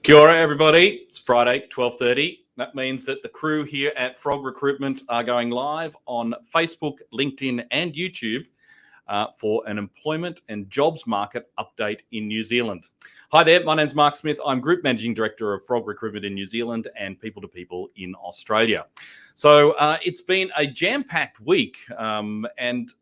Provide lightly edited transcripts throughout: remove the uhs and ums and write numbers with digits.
Kia ora, everybody. It's Friday, 12:30. That means that the crew here at Frog Recruitment are going live on Facebook, LinkedIn, and YouTube for an employment and jobs market update in New Zealand. Hi there, my name's Mark Smith. I'm Group Managing Director of Frog Recruitment in New Zealand and People to People in Australia. So it's been a jam-packed week and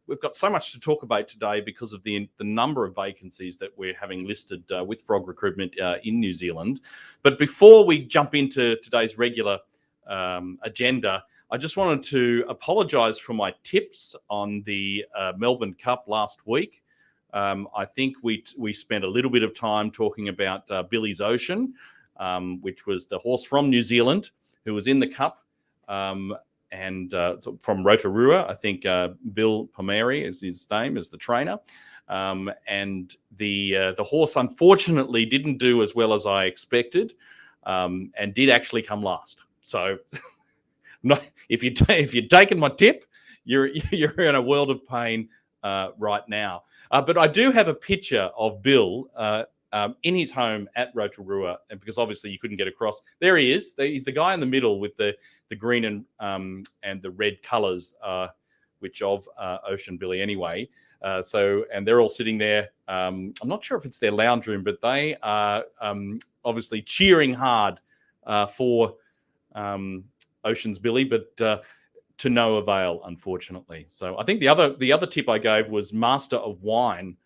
we've got so much to talk about today because of the number of vacancies that we're having listed with Frog Recruitment in New Zealand. But before we jump into today's regular agenda, I just wanted to apologise for my tips on the Melbourne Cup last week. I think we spent a little bit of time talking about Billy's Ocean, which was the horse from New Zealand who was in the Cup. And from Rotorua, I think Bill Pomeri is his name, is the trainer. And the horse, unfortunately, didn't do as well as I expected and did actually come last. So if you're taking my tip, you're in a world of pain right now. But I do have a picture of Bill in his home at Rotorua, and because obviously you couldn't get across. There he is. He's the guy in the middle with the green and the red colours, which of Ocean Billy anyway. And they're all sitting there. I'm not sure if it's their lounge room, but they are obviously cheering hard for Ocean's Billy, but to no avail, unfortunately. So I think the other tip I gave was Master of Wine,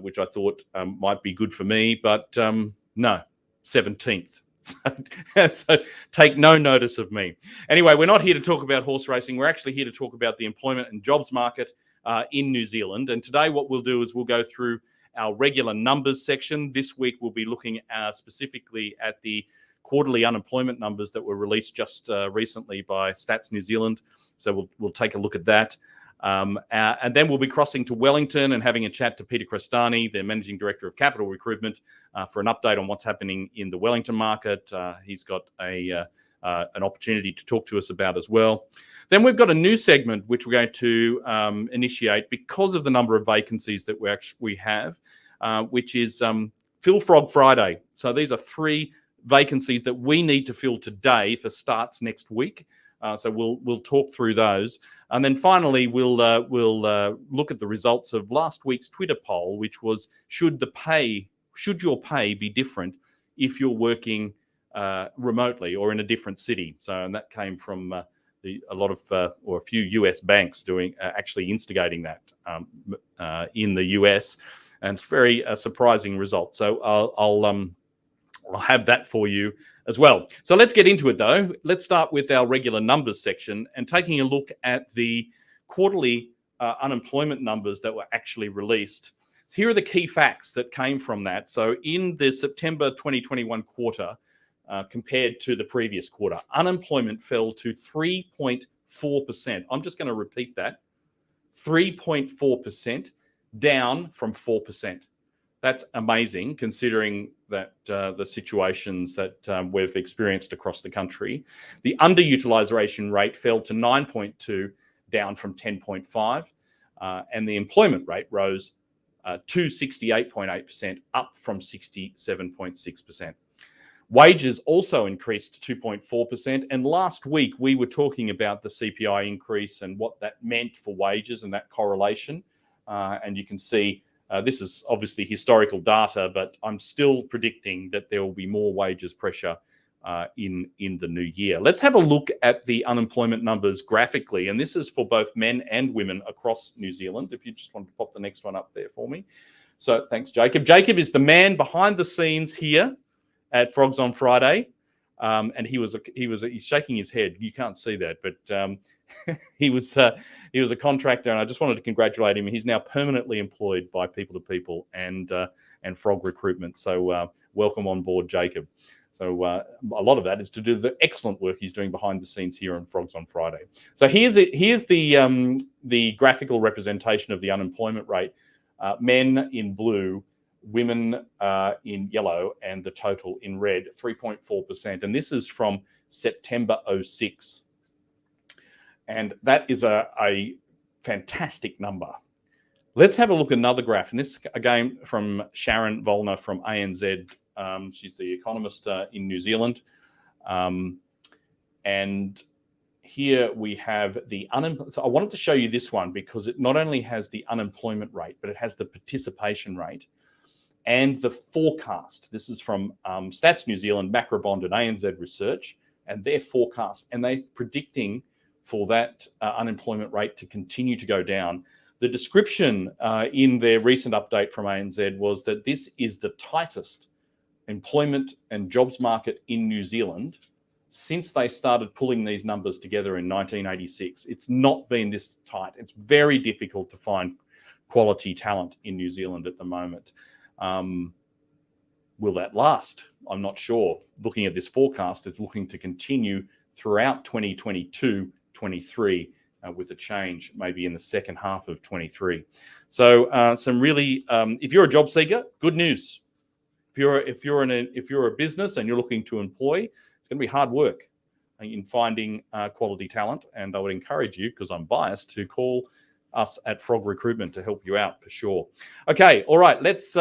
which I thought might be good for me, but no, 17th. So take no notice of me. Anyway, we're not here to talk about horse racing. We're actually here to talk about the employment and jobs market in New Zealand. And today what we'll do is we'll go through our regular numbers section. This week we'll be looking specifically at the quarterly unemployment numbers that were released just recently by Stats New Zealand. So we'll take a look at that. And then we'll be crossing to Wellington and having a chat to Peter Crestani, the Managing Director of Capital Recruitment, for an update on what's happening in the Wellington market. He's got an opportunity to talk to us about as well. Then we've got a new segment which we're going to initiate because of the number of vacancies that we have, which is Fill Frog Friday. So these are 3 vacancies that we need to fill today for starts next week. So we'll talk through those, and then finally we'll look at the results of last week's Twitter poll, which was should your pay be different if you're working remotely or in a different city? So and that came from a few US banks doing actually instigating that in the US, and it's very surprising result. So I'll have that for you as well. So let's get into it, though. Let's start with our regular numbers section and taking a look at the quarterly unemployment numbers that were actually released. So here are the key facts that came from that. So in the September 2021 quarter, compared to the previous quarter, unemployment fell to 3.4%. I'm just going to repeat that. 3.4%, down from 4%. That's amazing, considering that the situations that we've experienced across the country. The underutilisation rate fell to 9.2, down from 10.5, and the employment rate rose to 68.8%, up from 67.6%. Wages also increased 2.4%, and last week we were talking about the CPI increase and what that meant for wages and that correlation, and you can see this is obviously historical data, but I'm still predicting that there will be more wages pressure in the new year. Let's have a look at the unemployment numbers graphically, and this is for both men and women across New Zealand. If you just want to pop the next one up there for me. So thanks, Jacob. Jacob is the man behind the scenes here at Frogs on Friday. and he's shaking his head. You can't see that, but he was a contractor, and I just wanted to congratulate him. He's now permanently employed by People to People and Frog Recruitment. So welcome on board, Jacob. So a lot of that is to do the excellent work he's doing behind the scenes here on Frogs on Friday. So here's the graphical representation of the unemployment rate. Men in blue, women in yellow, and the total in red, 3.4%. And this is from September 06. And that is a fantastic number. Let's have a look at another graph. And this again from Sharon Volner from ANZ. She's the economist in New Zealand. And here we have the unemployment. So I wanted to show you this one because it not only has the unemployment rate, but it has the participation rate and the forecast. This is from Stats New Zealand, Macrobond and ANZ Research, and their forecast. And they're predicting for that unemployment rate to continue to go down. The description in their recent update from ANZ was that this is the tightest employment and jobs market in New Zealand since they started pulling these numbers together in 1986. It's not been this tight. It's very difficult to find quality talent in New Zealand at the moment. Will that last? I'm not sure. Looking at this forecast, it's looking to continue throughout 2022-23 with a change maybe in the second half of 23. So some really, if you're a job seeker, good news. If you're a business and you're looking to employ, it's going to be hard work in finding quality talent. And I would encourage you, because I'm biased, to call us at Frog Recruitment to help you out for sure. Okay, all right. Let's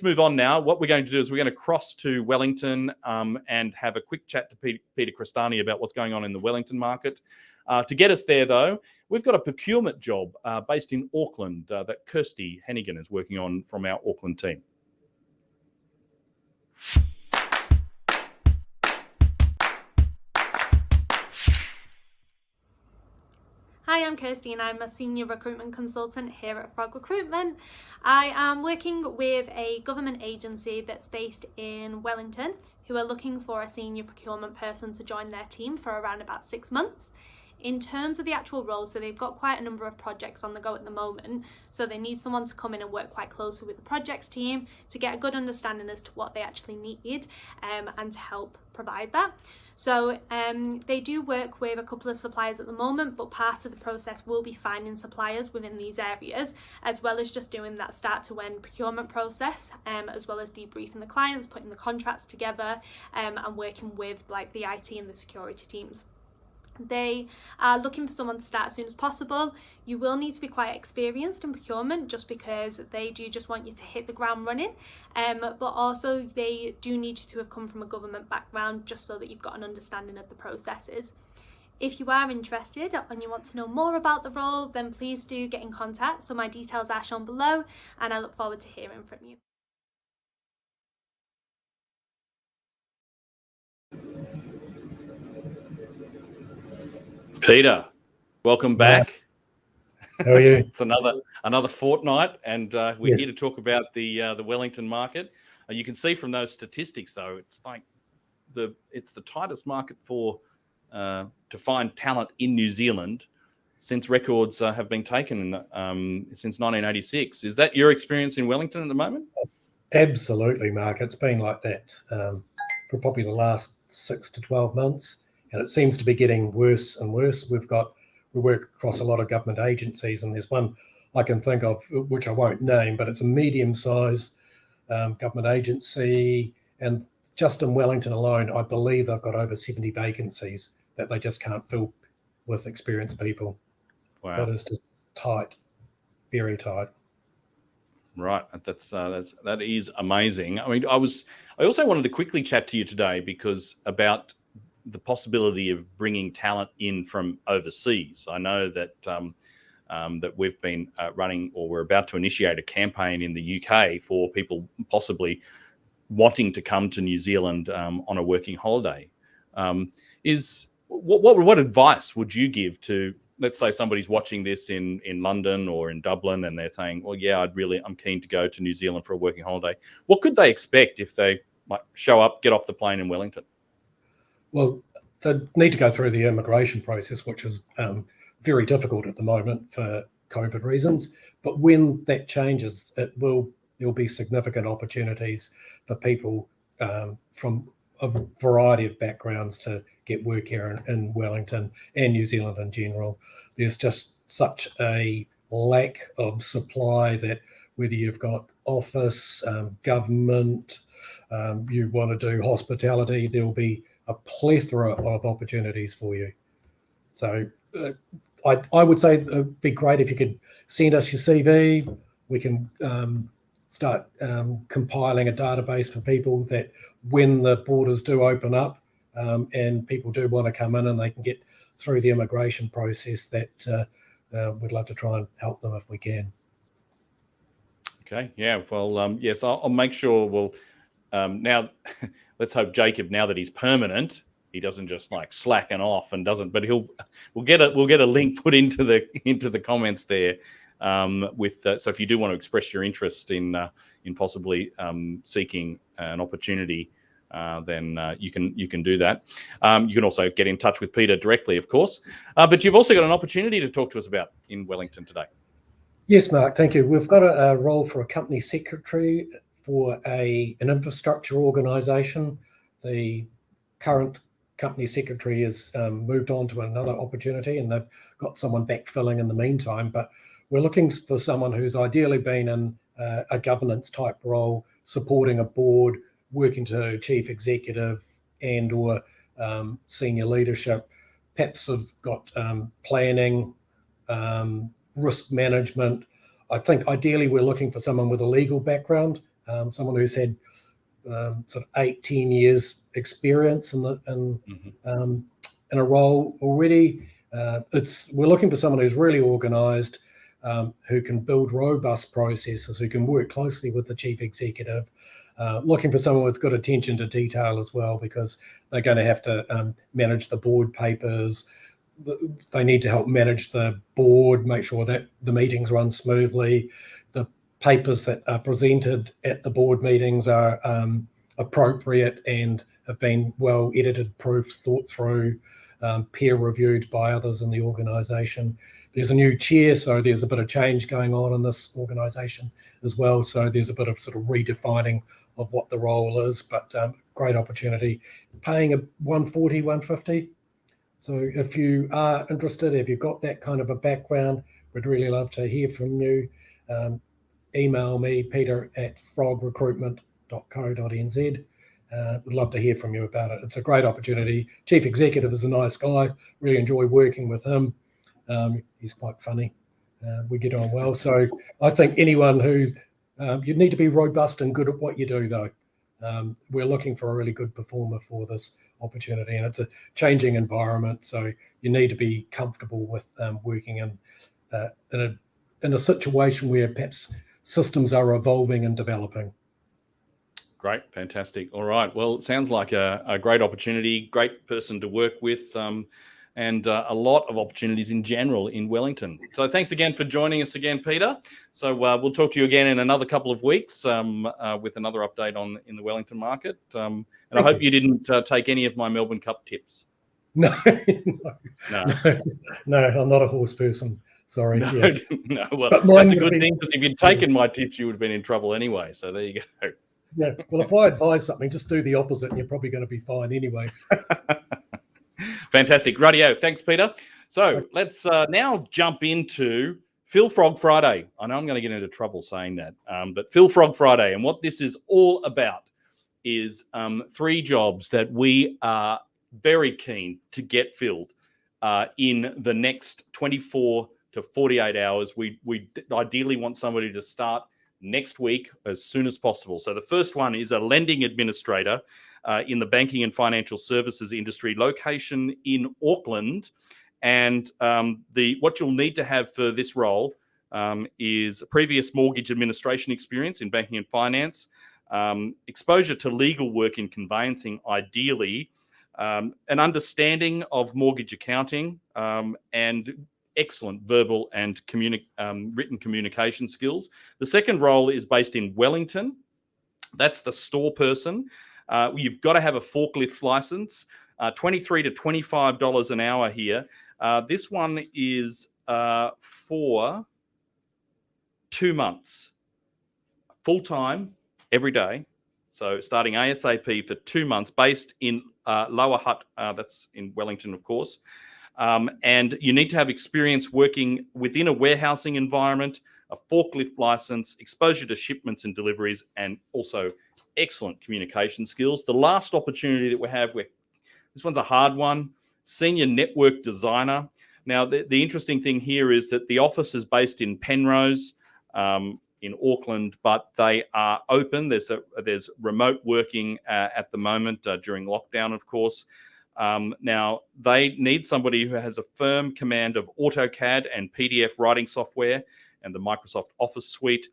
move on now. What we're going to do is we're going to cross to Wellington and have a quick chat to Peter Crestani about what's going on in the Wellington market. To get us there, though, we've got a procurement job based in Auckland that Kirsty Hennigan is working on from our Auckland team. Hi, I'm Kirsty and I'm a senior recruitment consultant here at Frog Recruitment. I am working with a government agency that's based in Wellington who are looking for a senior procurement person to join their team for around about 6 months. In terms of the actual role, so they've got quite a number of projects on the go at the moment, so they need someone to come in and work quite closely with the projects team to get a good understanding as to what they actually need and to help provide that. So they do work with a couple of suppliers at the moment, but part of the process will be finding suppliers within these areas, as well as just doing that start to end procurement process, as well as debriefing the clients, putting the contracts together and working with like the IT and the security teams. They are looking for someone to start as soon as possible. You will need to be quite experienced in procurement just because they do just want you to hit the ground running, but also they do need you to have come from a government background just so that you've got an understanding of the processes. If you are interested and you want to know more about the role, then please do get in contact. So my details are shown below and I look forward to hearing from you. Peter, welcome back. How are you? It's another fortnight, and we're here to talk about the Wellington market. You can see from those statistics, though, it's like it's the tightest market for to find talent in New Zealand since records have been taken since 1986. Is that your experience in Wellington at the moment? Absolutely, Mark. It's been like that for probably the last 6 to 12 months. And it seems to be getting worse and worse. We work across a lot of government agencies, and there's one I can think of, which I won't name, but it's a medium-sized government agency. And just in Wellington alone, I believe they've got over 70 vacancies that they just can't fill with experienced people. Wow. That is just tight, very tight. Right, that is amazing. I mean, I also wanted to quickly chat to you today about the possibility of bringing talent in from overseas. I know that that we've been running, or we're about to initiate a campaign in the UK for people possibly wanting to come to New Zealand on a working holiday. What advice would you give to, let's say somebody's watching this in London or in Dublin and they're saying, well, yeah, I'm keen to go to New Zealand for a working holiday. What could they expect if they show up, get off the plane in Wellington? Well, they need to go through the immigration process, which is very difficult at the moment for COVID reasons. But when that changes, there'll be significant opportunities for people from a variety of backgrounds to get work here in Wellington and New Zealand in general. There's just such a lack of supply that whether you've got office, government, you want to do hospitality, there'll be a plethora of opportunities for you. So I would say it'd be great if you could send us your CV. We can start compiling a database for people that when the borders do open up and people do want to come in and they can get through the immigration process, that we'd love to try and help them if we can. Okay. Yeah. Well, yes, I'll make sure. Well, now let's hope Jacob, now that he's permanent, he doesn't just like slacken off and doesn't. But we'll get a link put into the comments there. So if you do want to express your interest in possibly seeking an opportunity, then you can do that. You can also get in touch with Peter directly, of course. But you've also got an opportunity to talk to us about in Wellington today. Yes, Mark, thank you. We've got a role for a company secretary for an infrastructure organisation. The current company secretary has moved on to another opportunity and they've got someone backfilling in the meantime. But we're looking for someone who's ideally been in a governance type role, supporting a board, working to chief executive and or senior leadership. Perhaps have got planning, risk management. I think ideally we're looking for someone with a legal background, someone who's had sort of 8-10 years experience in a role already. We're looking for someone who's really organised, who can build robust processes, who can work closely with the chief executive. Looking for someone with good attention to detail as well, because they're going to have to manage the board papers. They need to help manage the board, make sure that the meetings run smoothly. The papers that are presented at the board meetings are appropriate and have been well edited, proofed, thought through, peer reviewed by others in the organisation. There's a new chair, so there's a bit of change going on in this organisation as well. So there's a bit of sort of redefining of what the role is, but great opportunity. Paying a 140, 150. So if you are interested, if you've got that kind of a background, we'd really love to hear from you. Email me, peter@frogrecruitment.co.nz. Would love to hear from you about it. It's a great opportunity. Chief Executive is a nice guy. Really enjoy working with him. He's quite funny. We get on well. So I think anyone who's, you need to be robust and good at what you do though. We're looking for a really good performer for this opportunity, and it's a changing environment. So you need to be comfortable with working in a situation where perhaps systems are evolving and developing. Great, fantastic. All right. Well, it sounds like a great opportunity, great person to work with, and a lot of opportunities in general in Wellington. So thanks again for joining us again, Peter. So we'll talk to you again in another couple of weeks with another update in the Wellington market. And I hope you didn't take any of my Melbourne Cup tips. No, I'm not a horse person. Sorry. No, yeah. no. Well, that's a good thing, because if you'd taken my tips, you would have been in trouble anyway. So there you go. Yeah. Well, if I advise something, just do the opposite and you're probably going to be fine anyway. Fantastic. Radio. Thanks, Peter. So let's now jump into Phil Frog Friday. I know I'm going to get into trouble saying that, but Phil Frog Friday. And what this is all about is 3 jobs that we are very keen to get filled in the next 24 to 48 hours. We ideally want somebody to start next week as soon as possible. So the first one is a lending administrator in the banking and financial services industry, location in Auckland. And what you'll need to have for this role is previous mortgage administration experience in banking and finance, exposure to legal work in conveyancing, ideally, an understanding of mortgage accounting, and excellent verbal and written communication skills. The second role is based in Wellington. That's the store person. You've got to have a forklift license. $23 to $25 an hour here. This one is for 2 months, full-time, every day. So starting ASAP for 2 months, based in Lower Hutt, that's in Wellington, of course. And you need to have experience working within a warehousing environment, a forklift license, exposure to shipments and deliveries, and also excellent communication skills. The last opportunity that we have, this one's a hard one, senior network designer. Now, the interesting thing here is that the office is based in Penrose, in Auckland, but they are open. There's remote working at the moment during lockdown, of course. Now, they need somebody who has a firm command of AutoCAD and PDF writing software and the Microsoft Office suite,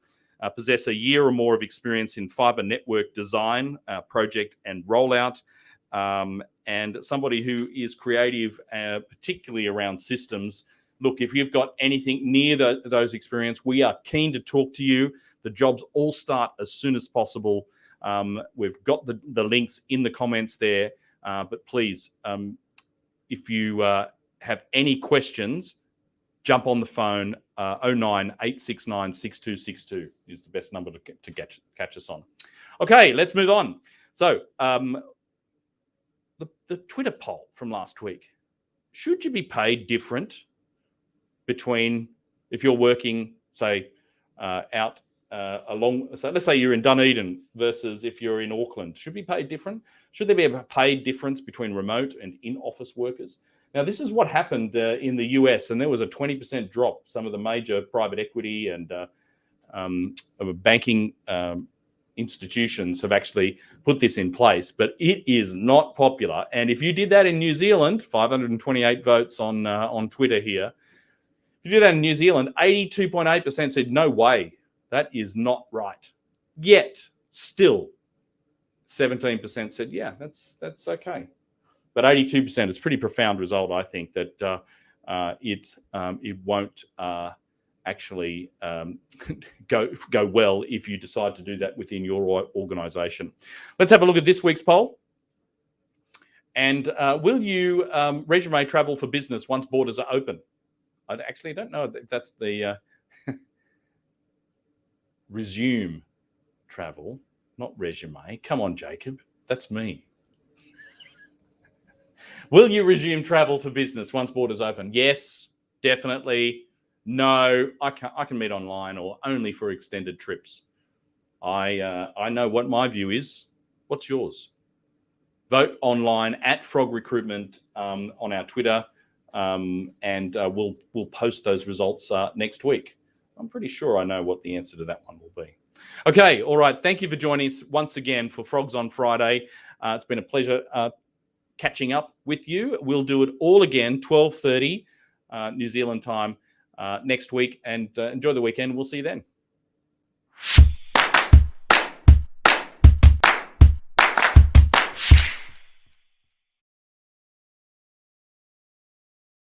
possess a year or more of experience in fiber network design, project and rollout, and somebody who is creative, particularly around systems. Look, if you've got anything near those experience, we are keen to talk to you. The jobs all start as soon as possible. We've got the links in the comments there. But please, if you have any questions, jump on the phone. 09869 6262 is the best number to catch us on. Okay, let's move on. So the Twitter poll from last week. Should you be paid different between if you're working, say, out along, so let's say you're in Dunedin versus if you're in Auckland, should be paid different? Should there be a paid difference between remote and in-office workers? Now, this is what happened in the US, and there was a 20% drop. Some of the major private equity and banking institutions have actually put this in place, but it is not popular. And if you did that in New Zealand, 528 votes on Twitter here, if you do that in New Zealand, 82.8% said, no way, that is not right. Yet, still, 17% said, yeah, that's okay. But 82% is a pretty profound result, I think, that it won't actually go well if you decide to do that within your organisation. Let's have a look at this week's poll. And will you resume travel for business once borders are open? I actually don't know if that's the resume travel, not resume. Come on, Jacob. That's me. Will you resume travel for business once borders open? Yes, definitely. No, I can meet online or only for extended trips. I know what my view is. What's yours? Vote online at Frog Recruitment on our Twitter, and we'll post those results next week. I'm pretty sure I know what the answer to that one will be. Okay, all right. Thank you for joining us once again for Frogs on Friday. It's been a pleasure catching up with you. We'll do it all again, 12:30 New Zealand time next week, and enjoy the weekend. We'll see you then.